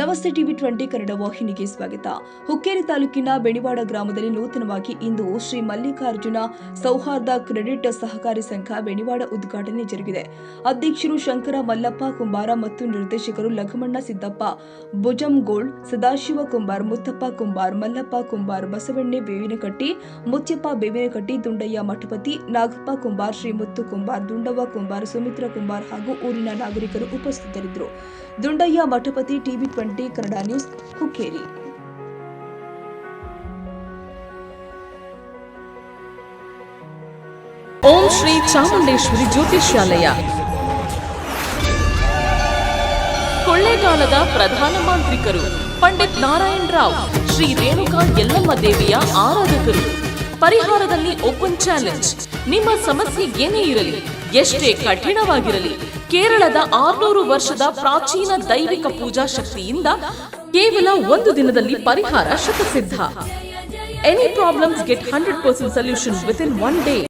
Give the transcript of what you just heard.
ನಮಸ್ತೆ ಟಿವಿ 20 ಕನ್ನಡ ವಾಹಿನಿಗೆ ಸ್ವಾಗತ. ಹುಕ್ಕೇರಿ ತಾಲೂಕಿನ ಬೆಣಿವಾಡ ಗ್ರಾಮದಲ್ಲಿ ನೂತನವಾಗಿ ಇಂದು ಶ್ರೀ ಮಲ್ಲಿಕಾರ್ಜುನ ಸೌಹಾರ್ದ ಕ್ರೆಡಿಟ್ ಸಹಕಾರಿ ಸಂಘ ಬೆಣಿವಾಡ ಉದ್ಘಾಟನೆ ಜರುಗಿದೆ. ಅಧ್ಯಕ್ಷರು ಶಂಕರ ಮಲ್ಲಪ್ಪ ಕುಂಬಾರ ಮತ್ತು ನಿರ್ದೇಶಕರು ಲಘಮಣ್ಣ ಸಿದ್ದಪ್ಪ ಭುಜಂಗೋಳ್, ಸದಾಶಿವ ಕುಂಬಾರ್, ಮುತ್ತಪ್ಪ ಕುಂಬಾರ್, ಮಲ್ಲಪ್ಪ ಕುಂಬಾರ್, ಬಸವಣ್ಣೆ ಬೇವಿನಕಟ್ಟಿ, ಮುತ್ಯಪ್ಪ ಬೇವಿನಕಟ್ಟಿ, ದುಂಡಯ್ಯ ಮಠಪತಿ, ನಾಗಪ್ಪ ಕುಂಬಾರ್, ಶ್ರೀ ಮುತ್ತು ಕುಂಬಾರ್, ದುಂಡವ್ವ ಕುಂಬಾರ್, ಸುಮಿತ್ರ ಕುಂಬಾರ್ ಹಾಗೂ ಊರಿನ ನಾಗರಿಕರು ಉಪಸ್ಥಿತರಿದ್ದರು. Dundayya Mathapati, TV 20 Kannada news, Hukkeri. ಓಂ ಶ್ರೀ ಚಾಮುಂಡೇಶ್ವರಿ ಜ್ಯೋತಿಷ್ಯಾಲಯ, ಕೊಳ್ಳೇಗಾಲದ ಪ್ರಧಾನ ಮಾಂತ್ರಿಕರು ಪಂಡಿತ್ ನಾರಾಯಣ್ ರಾವ್, ಶ್ರೀ ರೇಣುಕಾ ಯಲ್ಲಮ್ಮ ದೇವಿಯ ಆರಾಧಕರು. ಪರಿಹಾರದಲ್ಲಿ ಓಪನ್ ಚಾಲೆಂಜ್. ನಿಮ್ಮ ಸಮಸ್ಯೆ ಏನೇ ಇರಲಿ, ಎಷ್ಟೇ ಕಠಿಣವಾಗಿರಲಿ, ಕೇರಳದ 600 ವರ್ಷದ ಪ್ರಾಚೀನ ದೈವಿಕ ಪೂಜಾ ಶಕ್ತಿಯಿಂದ ಕೇವಲ ಒಂದು ದಿನದಲ್ಲಿ ಪರಿಹಾರ ಶತಸಿದ್ಧ. Any problems get 100% solution within one day.